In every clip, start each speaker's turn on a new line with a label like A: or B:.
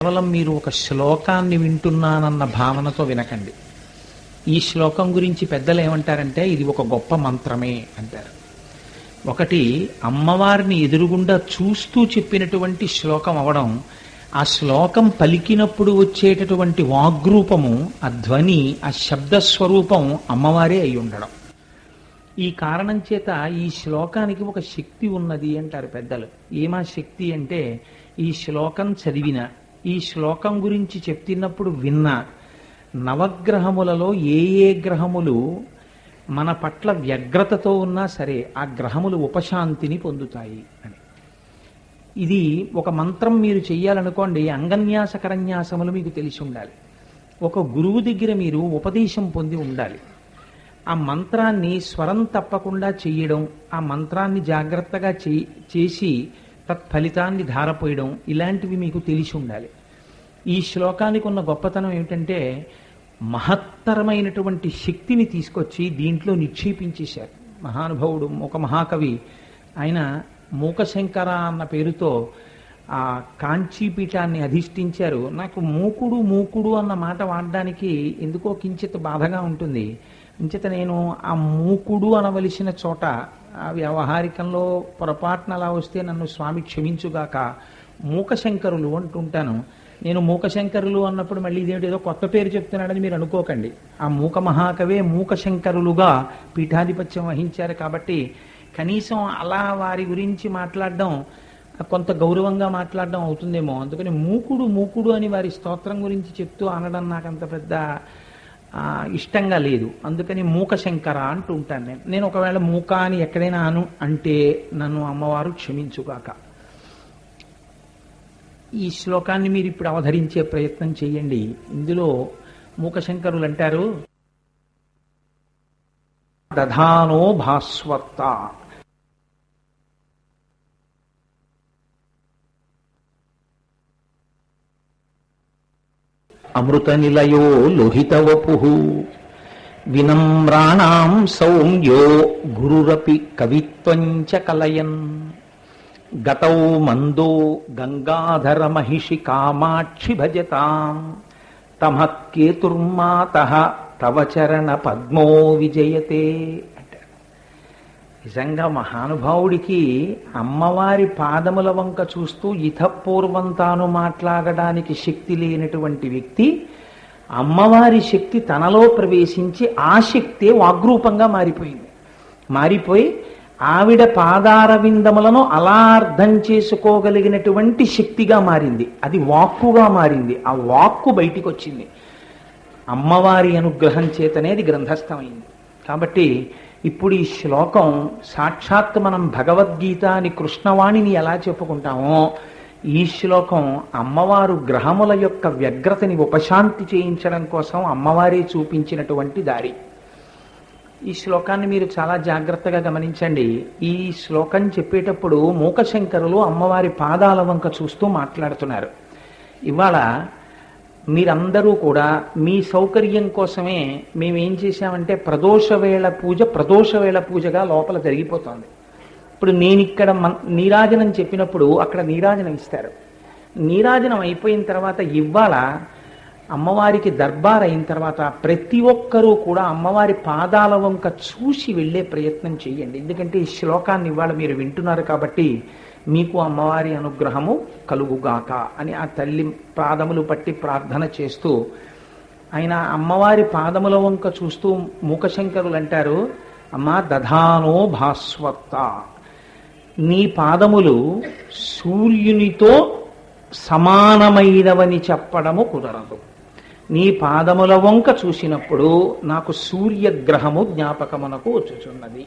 A: కేవలం మీరు ఒక శ్లోకాన్ని వింటున్నానన్న భావనతో వినకండి. ఈ శ్లోకం గురించి పెద్దలు ఏమంటారంటే ఇది ఒక గొప్ప మంత్రమే అంటారు. ఒకటి అమ్మవారిని ఎదురుగుండా చూస్తూ చెప్పినటువంటి శ్లోకం అవడం, ఆ శ్లోకం పలికినప్పుడు వచ్చేటటువంటి వాగ్రూపము, ఆ ధ్వని, ఆ శబ్దస్వరూపం అమ్మవారే అయి ఉండడం. ఈ కారణం చేత ఈ శ్లోకానికి ఒక శక్తి ఉన్నది అంటారు పెద్దలు. ఏమా శక్తి అంటే, ఈ శ్లోకం చదివిన, ఈ శ్లోకం గురించి చెప్తున్నప్పుడు విన్న నవగ్రహములలో ఏ ఏ గ్రహములు మన పట్ల వ్యగ్రతతో ఉన్నా సరే ఆ గ్రహములు ఉపశాంతిని పొందుతాయి అని. ఇది ఒక మంత్రం మీరు చెయ్యాలనుకోండి, అంగన్యాస కరన్యాసములు మీకు తెలిసి ఉండాలి. ఒక గురువు దగ్గర మీరు ఉపదేశం పొంది ఉండాలి. ఆ మంత్రాన్ని స్వరం తప్పకుండా చెయ్యడం, ఆ మంత్రాన్ని జాగ్రత్తగా చేసి తత్ఫలితాన్ని ధారపోయడం, ఇలాంటివి మీకు తెలిసి ఉండాలి. ఈ శ్లోకానికి ఉన్న గొప్పతనం ఏమిటంటే, మహత్తరమైనటువంటి శక్తిని తీసుకొచ్చి దీంట్లో నిక్షేపించేశారు మహానుభావుడు. ఒక మహాకవి ఆయన మూకశంకర అన్న పేరుతో ఆ కాంచీపీఠాన్ని అధిష్ఠించారు. నాకు మూకుడు మూకుడు అన్న మాట వాడడానికి ఎందుకో కించిత్ బాధగా ఉంటుంది. అంచేత నేను ఆ మూకుడు అనవలసిన చోట ఆ వ్యవహారికంలో పొరపాటున అలా వస్తే నన్ను స్వామి క్షమించుగాక, మూకశంకరులు అంటుంటాను. నేను మూకశంకరులు అన్నప్పుడు మళ్ళీ ఇదేమిటి ఏదో కొత్త పేరు చెప్తున్నాడని మీరు అనుకోకండి. ఆ మూక మహాకవే మూకశంకరులుగా పీఠాధిపత్యం వహించారు కాబట్టి కనీసం అలా వారి గురించి మాట్లాడడం కొంత గౌరవంగా మాట్లాడడం అవుతుందేమో. అందుకని మూకుడు మూకుడు అని వారి స్తోత్రం గురించి చెప్తూ అనడం నాకు అంత పెద్ద ఇష్టంగా లేదు. అందుకని మూకశంకర అంటూ ఉంటాను నేను. ఒకవేళ మూక అని ఎక్కడైనా అంటే నన్ను అమ్మవారు క్షమించుగాక. ఈ శ్లోకాన్ని మీరు ఇప్పుడు అవధరించే ప్రయత్నం చేయండి. ఇందులో మూకశంకరులు అంటారు, దధానో భాస్వత్త, అమృత నిలయో లోహితవపు, వినమ్రాణాం సౌమ్యో గురురపి కవిత్వంచ కలయన్, గతౌ మందో గంగాధర మహిషి కామాక్షి భజతాం, తమఃకేతుర్మాతః తవ చరణ పద్మో విజయతే అంటారు. నిజంగా మహానుభావుడికి అమ్మవారి పాదముల వంక చూస్తూ ఇతపూర్వం తాను మాట్లాడడానికి శక్తి లేనటువంటి వ్యక్తి, అమ్మవారి శక్తి తనలో ప్రవేశించి ఆ శక్తే వాగ్రూపంగా మారిపోయి ఆవిడ పాదార విందములను అలా అర్థం చేసుకోగలిగినటువంటి శక్తిగా మారింది. అది వాక్కుగా మారింది. ఆ వాక్కు బయటికి వచ్చింది. అమ్మవారి అనుగ్రహం చేతనేది గ్రంథస్థమైంది. కాబట్టి ఇప్పుడు ఈ శ్లోకం సాక్షాత్ మనం భగవద్గీత అని కృష్ణవాణిని ఎలా చెప్పుకుంటామో, ఈ శ్లోకం అమ్మవారు గ్రహముల యొక్క వ్యగ్రతని ఉపశాంతి చేయించడం కోసం అమ్మవారే చూపించినటువంటి దారి. ఈ శ్లోకాన్ని మీరు చాలా జాగ్రత్తగా గమనించండి. ఈ శ్లోకం చెప్పేటప్పుడు మూకశంకరులు అమ్మవారి పాదాల వంక చూస్తూ మాట్లాడుతున్నారు. ఇవాళ మీరందరూ కూడా మీ సౌకర్యం కోసమే మేమేం చేశామంటే ప్రదోషవేళ పూజగా లోపల జరిగిపోతుంది. ఇప్పుడు నేను ఇక్కడ నీరాజనం చెప్పినప్పుడు అక్కడ నీరాజనం ఇస్తారు. నీరాజనం అయిపోయిన తర్వాత ఇవాళ అమ్మవారికి దర్బార్ అయిన తర్వాత ప్రతి ఒక్కరూ కూడా అమ్మవారి పాదాల వంక చూసి వెళ్ళే ప్రయత్నం చేయండి. ఎందుకంటే ఈ శ్లోకాన్ని ఇవాళ మీరు వింటున్నారు కాబట్టి మీకు అమ్మవారి అనుగ్రహము కలుగుగాక అని ఆ తల్లి పాదములు పట్టి ప్రార్థన చేస్తూ ఆయన అమ్మవారి పాదముల వంక చూస్తూ మూకశంకరులు అంటారు, అమ్మా దధానో భాస్వత్త, నీ పాదములు సూర్యునితో సమానమైనవని చెప్పడము కుదరదు. నీ పాదముల వంక చూసినప్పుడు నాకు సూర్యగ్రహము జ్ఞాపకమునకు వచ్చుచున్నది.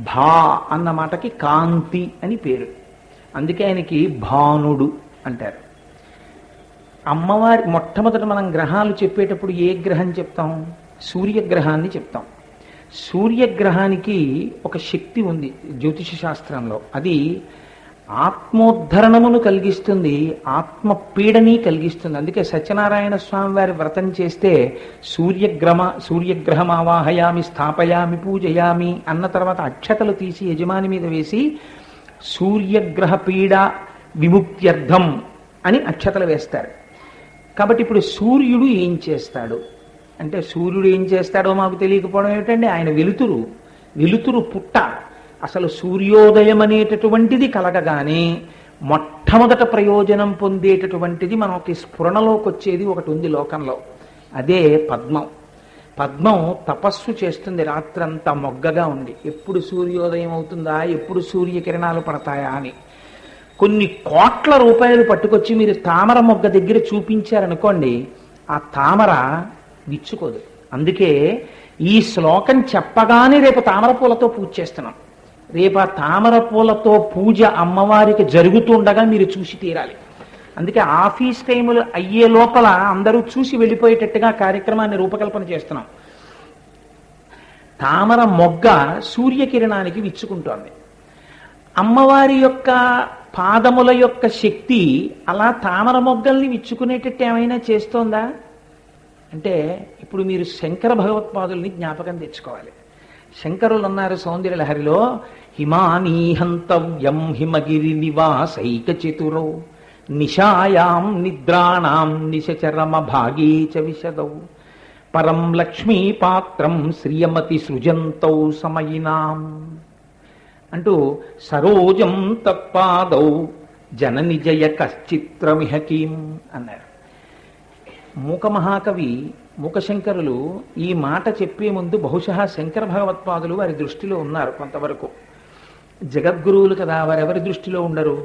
A: భా అన్న మాటకి కాంతి అని పేరు. అందుకే ఆయనకి భానుడు అంటారు. అమ్మవారి మొట్టమొదట మనం గ్రహాలు చెప్పేటప్పుడు ఏ గ్రహం చెప్తాం? సూర్యగ్రహాన్ని చెప్తాం. సూర్యగ్రహానికి ఒక శక్తి ఉంది జ్యోతిష శాస్త్రంలో. అది ఆత్మోద్ధరణమును కలిగిస్తుంది, ఆత్మపీడని కలిగిస్తుంది. అందుకే సత్యనారాయణ స్వామి వారి వ్రతం చేస్తే సూర్యగ్రహం ఆవాహయామి స్థాపయామి పూజయామి అన్న తర్వాత అక్షతలు తీసి యజమాని మీద వేసి సూర్యగ్రహ పీడ విముక్త్యర్థం అని అక్షతలు వేస్తారు. కాబట్టి ఇప్పుడు సూర్యుడు ఏం చేస్తాడు అంటే, సూర్యుడు ఏం చేస్తాడో మాకు తెలియకపోవడం ఏమిటండి? ఆయన వెలుతురు, వెలుతురు పుట్ట. అసలు సూర్యోదయం అనేటటువంటిది కలగగానే మొట్టమొదట ప్రయోజనం పొందేటటువంటిది మనకి స్ఫురణలోకి వచ్చేది ఒకటి ఉంది లోకంలో, అదే పద్మం. పద్మం తపస్సు చేస్తుంది రాత్రంతా మొగ్గగా ఉండి, ఎప్పుడు సూర్యోదయం అవుతుందా, ఎప్పుడు సూర్యకిరణాలు పడతాయా అని. కొన్ని కోట్ల రూపాయలు పట్టుకొచ్చి మీరు తామర మొగ్గ దగ్గర చూపించారనుకోండి, ఆ తామర విచ్చుకోదు. అందుకే ఈ శ్లోకం చెప్పగానే రేపు తామర పూలతో పూజ చేస్తున్నాం. రేపు ఆ తామర పూలతో పూజ అమ్మవారికి జరుగుతుండగా మీరు చూసి తీరాలి. అందుకే ఆఫీస్ టైములు అయ్యే లోపల అందరూ చూసి వెళ్ళిపోయేటట్టుగా కార్యక్రమాన్ని రూపకల్పన చేస్తున్నాం. తామర మొగ్గ సూర్యకిరణానికి విచ్చుకుంటోంది. అమ్మవారి యొక్క పాదముల యొక్క శక్తి అలా తామర మొగ్గల్ని విచ్చుకునేటట్టు ఏమైనా చేస్తోందా అంటే, ఇప్పుడు మీరు శంకర భగవత్పాదుల్ని జ్ఞాపకం తెచ్చుకోవాలి. శంకరులు అన్నారు సౌందర్యలహరిలో, హిమానీహంతవ్యం హిమగిరి నివాసైక చతురౌ నిశాయాం నిద్రాణాం నిశచరమ భాగే చ విశదౌ పరం లక్ష్మీపాత్రం శ్రియమతి సృజంతౌ సమయినాం అంటూ, సరోజం తత్పాదౌ జనని జయ కశ్చిత్రమిహకీం అన్నారు. మూక మహాకవి మూకశంకరులు ఈ మాట చెప్పే ముందు బహుశా శంకర భగవత్పాదులు వారి దృష్టిలో ఉన్నారు కొంతవరకు. జగద్గురువులు కదా, వారెవరి దృష్టిలో ఉండరు.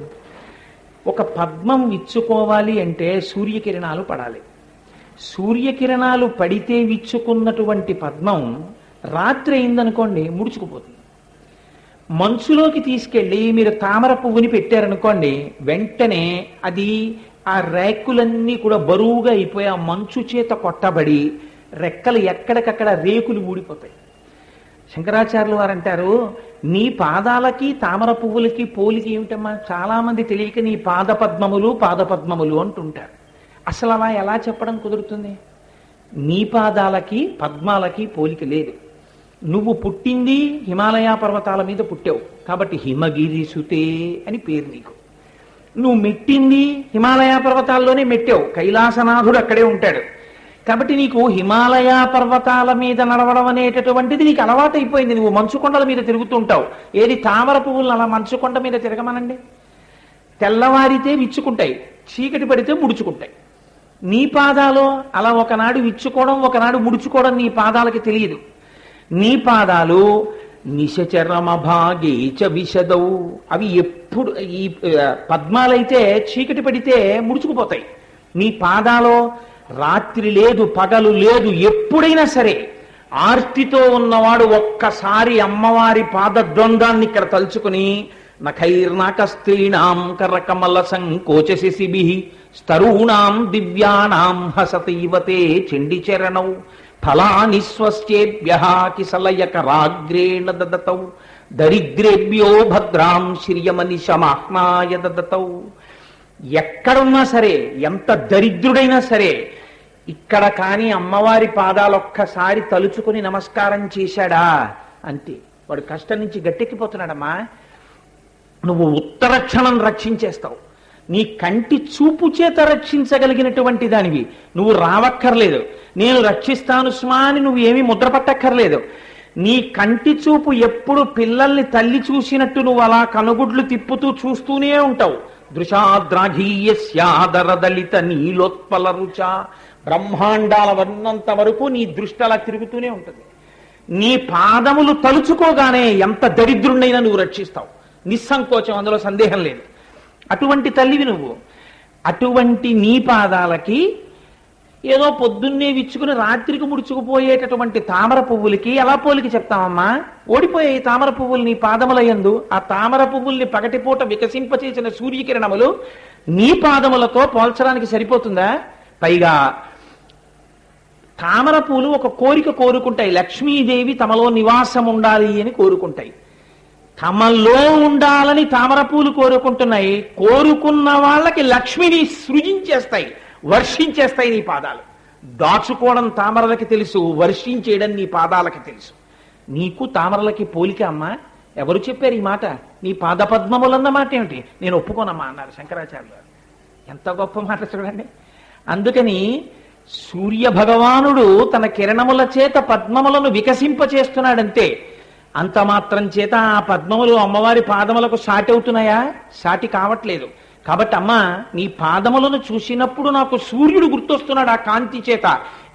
A: ఒక పద్మం విచ్చుకోవాలి అంటే సూర్యకిరణాలు పడాలి. సూర్యకిరణాలు పడితే విచ్చుకున్నటువంటి పద్మం రాత్రి అయిందనుకోండి ముడుచుకుపోతుంది. మంచులోకి తీసుకెళ్ళి మీరు తామర పువ్వుని పెట్టారనుకోండి, వెంటనే అది ఆ రేకులన్నీ కూడా బరువుగా అయిపోయి ఆ మంచు చేత కొట్టబడి రెక్కలు ఎక్కడికక్కడ రేకులు ఊడిపోతాయి. శంకరాచార్యులు వారు అంటారు, నీ పాదాలకి తామర పువ్వులకి పోలికి ఏమిటమ్మా? చాలా మంది తెలియక నీ పాదపద్మములు అంటుంటారు. అసలు అలా ఎలా చెప్పడం కుదురుతుంది? నీ పాదాలకి పద్మాలకి పోలిక లేదు. నువ్వు పుట్టింది హిమాలయ పర్వతాల మీద పుట్టావు కాబట్టి హిమగిరి సుతే అని పేరు నీకు. నువ్వు మెట్టింది హిమాలయ పర్వతాల్లోనే మెట్టావు, కైలాసనాథుడు అక్కడే ఉంటాడు కాబట్టి నీకు హిమాలయ పర్వతాల మీద నడవడం అనేటటువంటిది నీకు అలవాటైపోయింది. నువ్వు మంచుకొండల మీద తిరుగుతుంటావు. ఏది తామర పువ్వులను అలా మంచుకొండ మీద తిరగమనండి, తెల్లవారితే విచ్చుకుంటాయి, చీకటి పడితే ముడుచుకుంటాయి. నీ పాదాలు అలా ఒకనాడు విచ్చుకోవడం ఒకనాడు ముడుచుకోవడం నీ పాదాలకి తెలియదు. నీ పాదాలు నిశచరమ భాగే చ విశదౌ, అవి ఎప్పుడు ఈ పద్మాలైతే చీకటి పడితే ముడుచుకుపోతాయి. నీ పాదాలు రాత్రి లేదు పగలు లేదు, ఎప్పుడైనా సరే ఆర్తితో ఉన్నవాడు ఒక్కసారి అమ్మవారి పాదద్వందాన్ని ఇక్కడ తలుచుకుని నఖైర్నాకస్త్రీణాం కరకమల సంకోచ శిశిభిః స్తరూణాం దివ్యానాం హసతైవతే చండిచరణౌ ఫలాని స్వస్యేభ్యః కిసలయకరాగ్రేణ దదతౌ దరిద్రేభ్యో భద్రాం శ్రియమనిశమాహ్నాయ దదతౌ. ఎక్కడున్నా సరే, ఎంత దరిద్రుడైనా సరే, ఇక్కడ కానీ అమ్మవారి పాదాలొక్కసారి తలుచుకుని నమస్కారం చేశాడా అంతే, వాడు కష్టం నుంచి గట్టెక్కిపోతున్నాడమ్మా. నువ్వు ఉత్తరక్షణం రక్షించేస్తావు. నీ కంటి చూపు చేత రక్షించగలిగినటువంటి దానివి. నువ్వు రావక్కర్లేదు, నేను రక్షిస్తాను స్మా అని నువ్వు ఏమీ ముద్ర పట్టక్కర్లేదు. నీ కంటి చూపు ఎప్పుడు పిల్లల్ని తల్లి చూసినట్టు నువ్వు అలా కనుగుడ్లు తిప్పుతూ చూస్తూనే ఉంటావు. దృశాద్రాఘీయస్యాదరదలిత నీలోత్పల రుచ, బ్రహ్మాండాల వర్ణంత వరకు నీ దృష్టి అలా తిరుగుతూనే ఉంటుంది. నీ పాదములు తలుచుకోగానే ఎంత దరిద్రుణ్ణైనా నువ్వు రక్షిస్తావు, నిస్సంకోచం, అందులో సందేహం లేదు. అటువంటి తల్లివి నువ్వు. అటువంటి నీ పాదాలకి ఏదో పొద్దున్నే విచ్చుకుని రాత్రికి ముడుచుకుపోయేటటువంటి తామర పువ్వులకి ఎలా పోలికి చెప్తామమ్మా? ఓడిపోయాయి తామర పువ్వులు నీ పాదముల యందు. ఆ తామర పువ్వుల్ని పగటిపూట వికసింపచేసిన సూర్యకిరణములు నీ పాదములతో పోల్చడానికి సరిపోతుందా? పైగా తామర పూలు ఒక కోరిక కోరుకుంటాయి, లక్ష్మీదేవి తమలో నివాసం ఉండాలి అని కోరుకుంటాయి. తమలో ఉండాలని తామర పూలు కోరుకుంటున్నాయి. కోరుకున్న వాళ్ళకి లక్ష్మిని సృజించేస్తాయి, వర్షించేస్తాయి నీ పాదాలు. దాచుకోవడం తామరలకి తెలుసు, వర్షించేయడం నీ పాదాలకి తెలుసు. నీకు తామరలకి పోలిక అమ్మా? ఎవరు చెప్పారు ఈ మాట? నీ పాదపద్మములన్న మాట ఏమిటి? నేను ఒప్పుకోనమ్మా అన్నారు శంకరాచార్యులు. ఎంత గొప్ప మాట చూడండి. అందుకని సూర్య భగవానుడు తన కిరణముల చేత పద్మములను వికసింపచేస్తున్నాడంతే. అంత మాత్రం చేత ఆ పద్మములు అమ్మవారి పాదములకు సాటి అవుతున్నాయా? సాటి కావట్లేదు. కాబట్టి అమ్మ, నీ పాదములను చూసినప్పుడు నాకు సూర్యుడు గుర్తొస్తున్నాడు ఆ కాంతి చేత.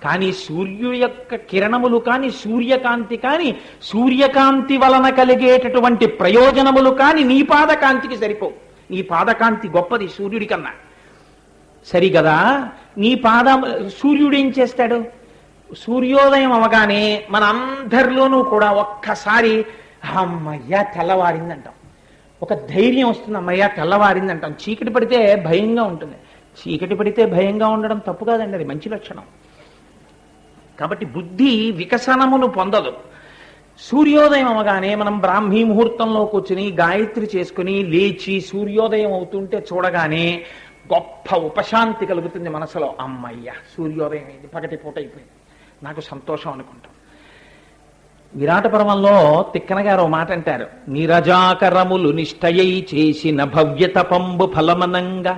A: కానీ సూర్యుడి యొక్క కిరణములు కానీ, సూర్యకాంతి కానీ, సూర్యకాంతి వలన కలిగేటటువంటి ప్రయోజనములు కానీ నీ పాదకాంతికి సరిపోవు. నీ పాదకాంతి గొప్పది సూర్యుడి కన్నా. సరిగదా? నీ సూర్యుడు ఏం చేస్తాడు? సూర్యోదయం అవగానే మన అందరిలోనూ కూడా ఒక్కసారి అమ్మయ్యా తెల్లవారిందంటాం. ఒక ధైర్యం వస్తుంది, అమ్మయ్యా తెల్లవారిందంటాం. చీకటి పడితే భయంగా ఉంటుంది. చీకటి పడితే భయంగా ఉండడం తప్పు కాదండి, అది మంచి లక్షణం. కాబట్టి బుద్ధి వికసనమును పొందదు. సూర్యోదయం అవగానే మనం బ్రాహ్మీ ముహూర్తంలో కూర్చుని గాయత్రి చేసుకుని లేచి సూర్యోదయం అవుతుంటే చూడగానే గొప్ప ఉపశాంతి కలుగుతుంది మనసులో. అమ్మయ్య సూర్యోదయం అయింది, పగటి పూట అయిపోయింది, నాకు సంతోషం అనుకుంటాం. విరాట పర్వంలో తిక్కన గారు మాట అంటారు, నిరజాకరములు నిష్టయై చేసిన భవ్యతపంబు ఫలమనంగా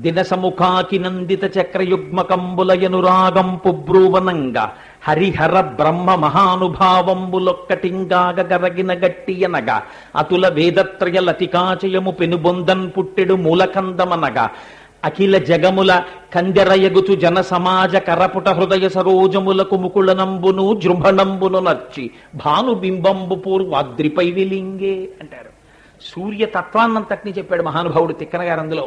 A: దినసముఖాకి నందిత చక్రయుగ్మకంబులయనురాగంపు బ్రూవనంగా హరిహర బ్రహ్మ మహానుభావంబులొక్కటింగాగ గరగిన గట్టియనగా అతుల వేదత్రయ లతికాచయము పెనుబొందన్ పుట్టెడు మూలకందమనగా అఖిల జగముల కందెరయగుచు జన సమాజ కరపుట హృదయ సరోజములకు ముకుళనంబును జృంభణంబును నర్చి భానుబింబంబు పూర్వాద్రిపై విలింగే అంటారు. సూర్యతత్వాన్నంతటినీ చెప్పాడు మహానుభావుడు తిక్కన గారు అందులో.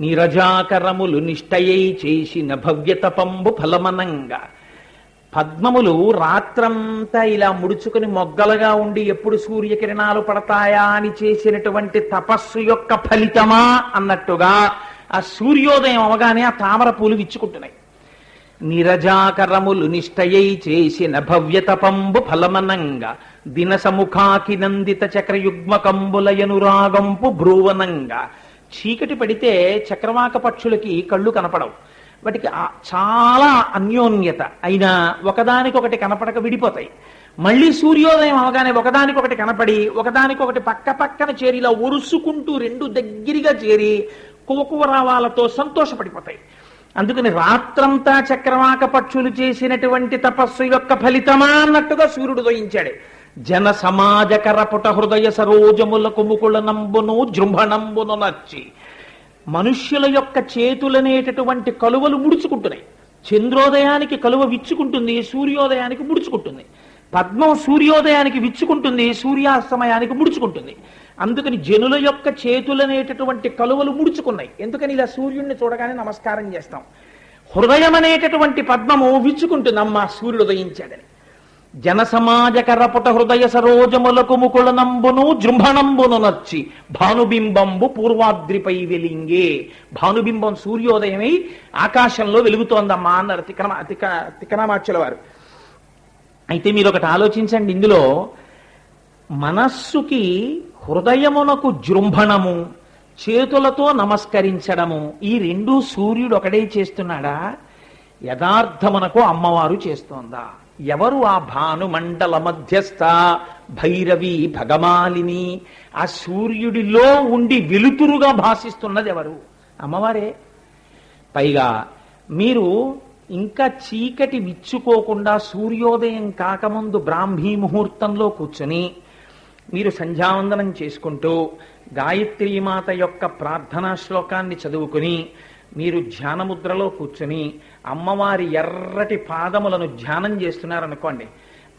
A: నీరజాకరములు నిష్టయై చేసిన భవ్యతపంబు ఫలమనంగా. పద్మములు రాత్రంతా ఇలా ముడుచుకుని మొగ్గలుగా ఉండి ఎప్పుడు సూర్యకిరణాలు పడతాయా అని చేసినటువంటి తపస్సు యొక్క ఫలితమా అన్నట్టుగా ఆ సూర్యోదయం అవగానే ఆ తామర పూలు విచ్చుకుంటున్నాయి. నిరజాకరములు నిష్టయై చేసిన భవ్యతపంబు ఫలమనంగా దినసముఖాకి నందిత చక్రయుగ్మకంబులయనురాగంపు భ్రువనంగా. చీకటి పడితే చక్రవాక పక్షులకి కళ్ళు కనపడవు, వాటికి చాలా అన్యోన్యత అయినా ఒకదానికొకటి కనపడక విడిపోతాయి. మళ్ళీ సూర్యోదయం అవగానే ఒకదానికొకటి కనపడి ఒకదానికొకటి పక్క పక్కన చేరి ఇలా ఒరుసుకుంటూ రెండు దగ్గరగా చేరి కువకువరావాలతో సంతోషపడిపోతాయి. అందుకని రాత్రంతా చక్రవాక పక్షులు చేసినటువంటి తపస్సు యొక్క ఫలితమా అన్నట్టుగా సూర్యుడు ఉదయించాడు. జన సమాజ కరపుట హృదయ సరోజములకు ముకుళనంబును జృంభణంబును నర్చి. మనుష్యుల యొక్క చేతులనేటటువంటి కలువలు ముడుచుకుంటున్నాయి. చంద్రోదయానికి కలువ విచ్చుకుంటుంది, సూర్యోదయానికి ముడుచుకుంటుంది. పద్మం సూర్యోదయానికి విచ్చుకుంటుంది, సూర్యాస్తమయానికి ముడుచుకుంటుంది. అందుకని జనుల యొక్క చేతులనేటటువంటి కలువలు ముడుచుకున్నాయి. ఎందుకని ఇలా సూర్యుడిని చూడగానే నమస్కారం చేస్తాం. హృదయం అనేటటువంటి పద్మము విచ్చుకుంటుంది, అమ్మ సూర్యుడు ఉదయించాడని. జనసమాజ కరపుట హృదయ సరోజములకు ముకుళనంబును జృంభణంబును నర్చి భానుబింబంబు పూర్వాద్రిపై వెలింగే. భానుబింబం సూర్యోదయమై ఆకాశంలో వెలుగుతోందమ్మా అన్నారు తిక్కనామాచ్యుల వారు. అయితే మీరు ఒకటి ఆలోచించండి, ఇందులో మనస్సుకి హృదయమునకు జృంభణము, చేతులతో నమస్కరించడము, ఈ రెండు సూర్యుడు ఒకడే చేస్తున్నాడా? యథార్థమునకు అమ్మవారు చేస్తోందా? ఎవరు ఆ భానుమండల మధ్యస్థ భైరవి భగమాలిని? ఆ సూర్యుడిలో ఉండి వెలుతురుగా భాసిస్తున్నది ఎవరు? అమ్మవారే. పైగా మీరు ఇంకా చీకటి విచ్చుకోకుండా సూర్యోదయం కాకముందు బ్రాహ్మీ ముహూర్తంలో కూర్చొని మీరు సంధ్యావందనం చేసుకుంటూ గాయత్రీమాత యొక్క ప్రార్థనా శ్లోకాన్ని చదువుకుని మీరు ధ్యానముద్రలో కూర్చొని అమ్మవారి ఎర్రటి పాదములను ధ్యానం చేస్తున్నారనుకోండి.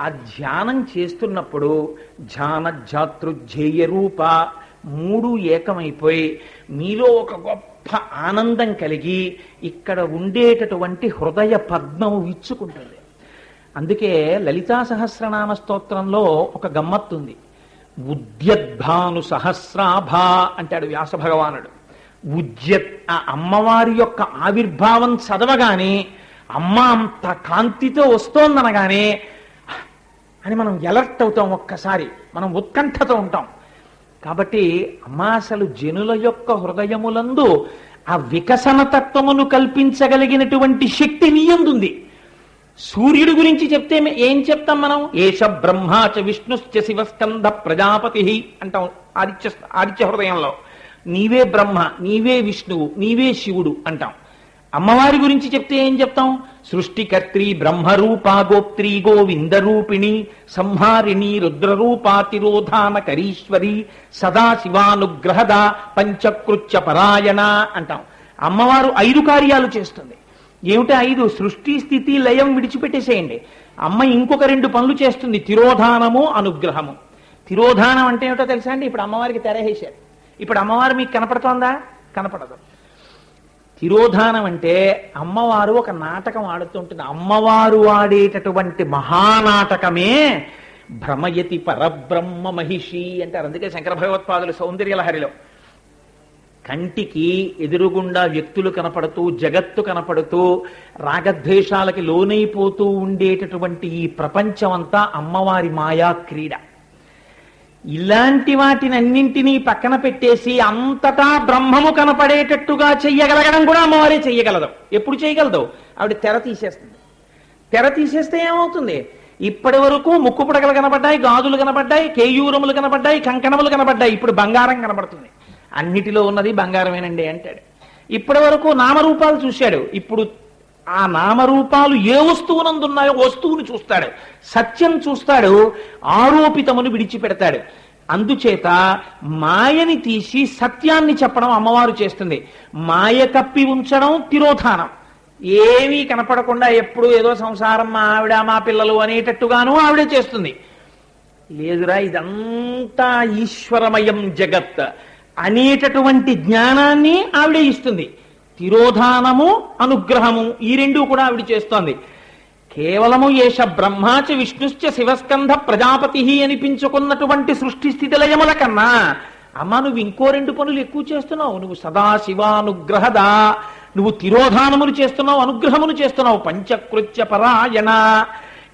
A: ఆ ధ్యానం చేస్తున్నప్పుడు ధ్యాన జాతృధ్యేయ రూప మూడు ఏకమైపోయి మీలో ఒక గొప్ప ఆనందం కలిగి ఇక్కడ ఉండేటటువంటి హృదయ పద్మము విచ్చుకుంటుంది. అందుకే లలితా సహస్రనామ స్తోత్రంలో ఒక గమ్మత్తుంది. ఉద్యద్భాను సహస్రాభ అంటాడు వ్యాస భగవానుడు. ఉద్యత్, ఆ అమ్మవారి యొక్క ఆవిర్భావం చదవగానే అమ్మ అంత కాంతితో వస్తోందనగానే అని మనం ఎలర్ట్ అవుతాం, ఒక్కసారి మనం ఉత్కంఠతో ఉంటాం. కాబట్టి అమ్మ అసలు జనుల యొక్క హృదయములందు ఆ వికసన తత్వమును కల్పించగలిగినటువంటి శక్తి నీయందుంది. సూర్యుడి గురించి చెప్తే ఏం చెప్తాం మనం? ఏష బ్రహ్మాచ విష్ణుశ్చ శివస్కంద ప్రజాపతి అంటాం ఆదిత్య హృదయంలో. నీవే బ్రహ్మ, నీవే విష్ణువు, నీవే శివుడు అంటాం. అమ్మవారి గురించి చెప్తే ఏం చెప్తాం? సృష్టికర్త్రి బ్రహ్మరూపా గోప్త్రి గోవిందరూపిణి సంహారిణి రుద్రరూపాతిరోధానకరీశ్వరి సదాశివానుగ్రహద పంచకృత్య పరాయణ అంటాం. అమ్మవారు 5 కార్యాలు చేస్తుంది. ఏమిటి 5? సృష్టి స్థితి లయం విడిచిపెట్టేసేయండి. అమ్మ ఇంకొక 2 పనులు చేస్తుంది, తిరోధానము అనుగ్రహము. తిరోధానం అంటే ఏమిటో తెలుసా అండి? ఇప్పుడు అమ్మవారికి తెరహేశారు. ఇప్పుడు అమ్మవారు మీకు కనపడుతోందా? కనపడదు. తిరోధానం అంటే అమ్మవారు ఒక నాటకం ఆడుతుంటుంది. అమ్మవారు ఆడేటటువంటి మహానాటకమే భ్రమయతి పరబ్రహ్మ మహిషి అంటారు. అందుకే శంకర భగవత్పాదులు సౌందర్యలహరిలో కంటికి ఎదురుగుండా వ్యక్తులు కనపడుతూ, జగత్తు కనపడుతూ, రాగద్వేషాలకి లోనైపోతూ ఉండేటటువంటి ఈ ప్రపంచమంతా అమ్మవారి మాయా క్రీడ. ఇలాంటి వాటినన్నింటినీ పక్కన పెట్టేసి అంతటా బ్రహ్మము కనపడేటట్టుగా చెయ్యగలగడం కూడా అమ్మవారే చెయ్యగలదు. ఎప్పుడు చేయగలదు? ఆవిడ తెర తీసేస్తుంది. తెర తీసేస్తే ఏమవుతుంది? ఇప్పటి వరకు ముక్కు పుడకలు కనపడ్డాయి, గాజులు కనపడ్డాయి, కేయూరములు కనపడ్డాయి, కంకణములు కనపడ్డాయి. ఇప్పుడు బంగారం కనపడుతుంది. అన్నిటిలో ఉన్నది బంగారమేనండి అంటాడు. ఇప్పటి వరకు నామరూపాలు చూశాడు. ఇప్పుడు ఆ నామరూపాలు ఏ వస్తువునందున్నాయో వస్తువుని చూస్తాడు, సత్యం చూస్తాడు, ఆరోపితమును విడిచిపెడతాడు. అందుచేత మాయని తీసి సత్యాన్ని చెప్పడం అమ్మవారు చేస్తుంది. మాయ కప్పి ఉంచడం తిరోధానం. ఏమీ కనపడకుండా ఎప్పుడు ఏదో సంసారం, మా ఆవిడ మా పిల్లలు అనేటట్టుగాను ఆవిడే చేస్తుంది. లేదురా ఇదంతా ఈశ్వరమయం జగత్ అనేటటువంటి జ్ఞానాన్ని ఆవిడే ఇస్తుంది. తిరోధానము అనుగ్రహము ఈ 2 కూడా ఆవిడ చేస్తోంది. కేవలము ఏష బ్రహ్మాచ విష్ణుశ్చ శివస్కంధ ప్రజాపతి అనిపించుకున్నటువంటి సృష్టి స్థితి లయముల కన్నా అమ్మ నువ్వు ఇంకో 2 పనులు ఎక్కువ చేస్తున్నావు. నువ్వు సదాశివానుగ్రహదా, నువ్వు తిరోధానములు చేస్తున్నావు, అనుగ్రహములు చేస్తున్నావు, పంచకృత్య పరాయణ.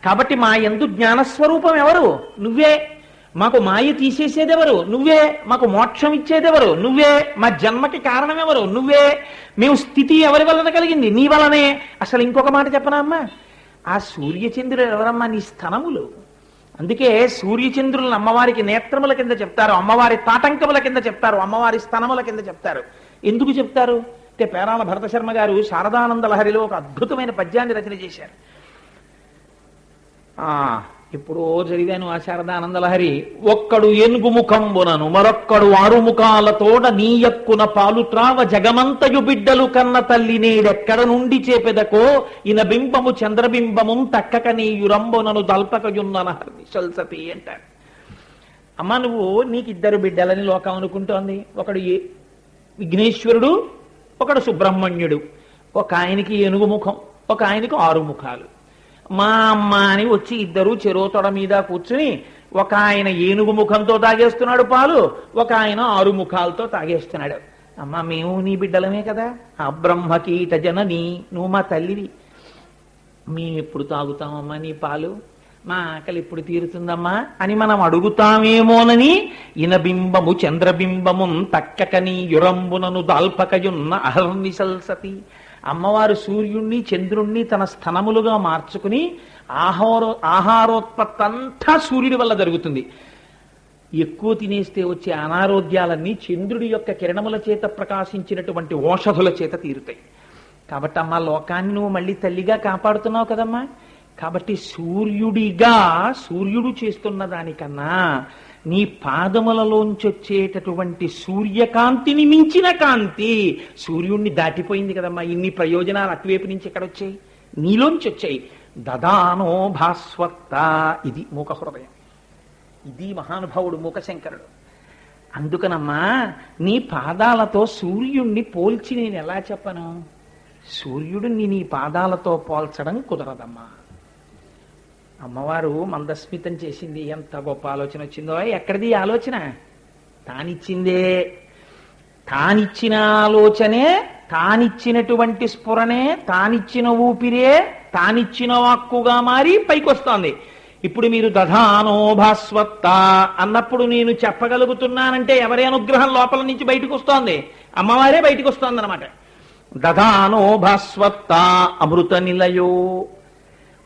A: కాబట్టి మా యందు జ్ఞానస్వరూపం ఎవరు? నువ్వే. మాకు మాయ తీసేసేదెవరు? నువ్వే. మాకు మోక్షం ఇచ్చేదెవరు? నువ్వే. మా జన్మకి కారణం ఎవరు? నువ్వే. మేము స్థితి ఎవరి వలన కలిగింది? నీ వలనే. అసలు ఇంకొక మాట చెప్పనా అమ్మా? ఆ సూర్యచంద్రులు ఎవరమ్మా? నీ స్తనములు. అందుకే సూర్యచంద్రులను అమ్మవారికి నేత్రముల కింద చెప్తారు, అమ్మవారి తాటంకముల కింద చెప్తారు, అమ్మవారి స్తనముల కింద చెప్తారు. ఎందుకు చెప్తారు అంటే పేరాల భరత శర్మ గారు శారదానంద లహరిలో ఒక అద్భుతమైన పద్యాన్ని రచన చేశారు. ఇప్పుడు చదివాను ఆ శారదానంద లహరి. ఒక్కడు ఏనుగు ముఖంబునను మరొక్కడు 6 ముఖాలతోడ నీయక్కున పాలు త్రావ జగమంతయు బిడ్డలు కన్న తల్లి నేడెక్కడ నుండి చేపెదకో ఇన బింబము చంద్రబింబము తక్కక నీయురంబునను దల్పకయున్న సల్సతి అంటారు. అమ్మ నువ్వు నీకు 2 బిడ్డలని లోకం అనుకుంటోంది. ఒకడు విఘ్నేశ్వరుడు, ఒకడు సుబ్రహ్మణ్యుడు. ఒక ఆయనకి ఏనుగు ముఖం, ఒక ఆయనకు 6 ముఖాలు. మా అమ్మ అని వచ్చి 2 చెరో తొడ మీద కూర్చుని ఒక ఆయన ఏనుగు ముఖంతో తాగేస్తున్నాడు పాలు, ఒక ఆయన 6 ముఖాలతో తాగేస్తున్నాడు. అమ్మ మేము నీ బిడ్డలమే కదా. ఆ బ్రహ్మకీట జనని, నువ్వు మా తల్లివి. మేము ఎప్పుడు తాగుతామమ్మా నీ పాలు? మా ఆకలి ఇప్పుడు తీరుతుందమ్మా అని మనం అడుగుతామేమోనని ఇనబింబము చంద్రబింబము తక్కకని యురంబునను దాల్పకయున్న అహర్నిశల్సతి. అమ్మవారు సూర్యుణ్ణి చంద్రుణ్ణి తన స్థనములుగా మార్చుకుని ఆహారోత్పత్తి అంతా సూర్యుడి వల్ల జరుగుతుంది. ఎక్కువ తినేస్తే వచ్చే అనారోగ్యాలన్నీ చంద్రుడి యొక్క కిరణముల చేత ప్రకాశించినటువంటి ఓషధుల చేత తీరుతాయి. కాబట్టి అమ్మ లోకాన్ని నువ్వు మళ్ళీ తల్లిగా కాపాడుతున్నావు కదమ్మా. కాబట్టి సూర్యుడు చేస్తున్న దానికన్నా నీ పాదములలోంచి వచ్చేటటువంటి సూర్యకాంతిని మించిన కాంతి సూర్యుణ్ణి దాటిపోయింది కదమ్మా. ఇన్ని ప్రయోజనాలు అటువైపు నుంచి ఎక్కడ వచ్చాయి? నీలోంచి వచ్చాయి. దదానో భాస్వత్త. ఇది మూక హృదయం. ఇది మహానుభావుడు మూకశంకరుడు. అందుకనమ్మా నీ పాదాలతో సూర్యుణ్ణి పోల్చి నేను ఎలా చెప్పను? సూర్యుడిని నీ పాదాలతో పోల్చడం కుదరదమ్మా. అమ్మవారు మందస్మితం చేసింది. ఎంత గొప్ప ఆలోచన వచ్చిందో! ఎక్కడిది ఆలోచన? తానిచ్చిందే. తానిచ్చిన ఆలోచనే, తానిచ్చినటువంటి స్ఫురణే, తానిచ్చిన ఊపిరే, తానిచ్చిన వాక్కుగా మారి పైకొస్తోంది. ఇప్పుడు మీరు దధానో భాస్వత్త అన్నప్పుడు నేను చెప్పగలుగుతున్నానంటే ఎవరి అనుగ్రహం లోపల నుంచి బయటకు వస్తోంది? అమ్మవారే బయటకు వస్తోంది అనమాట. దధానో భాస్వత్త అమృత నిలయో.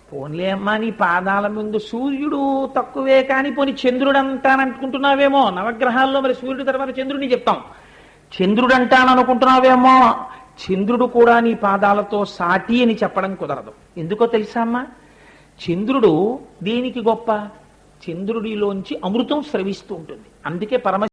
A: పోన్లే అమ్మా నీ పాదాల ముందు సూర్యుడు తక్కువే కానీ పోని చంద్రుడు అంటానంటుకుంటున్నావేమో. నవగ్రహాల్లో మరి సూర్యుడు తర్వాత చంద్రుడిని చెప్తాం. చంద్రుడు అంటాననుకుంటున్నావేమో, చంద్రుడు కూడా నీ పాదాలతో సాటి అని చెప్పడం కుదరదు. ఎందుకో తెలుసా అమ్మా? చంద్రుడు దేనికి గొప్ప? చంద్రుడిలోంచి అమృతం స్రవిస్తూ ఉంటుంది. అందుకే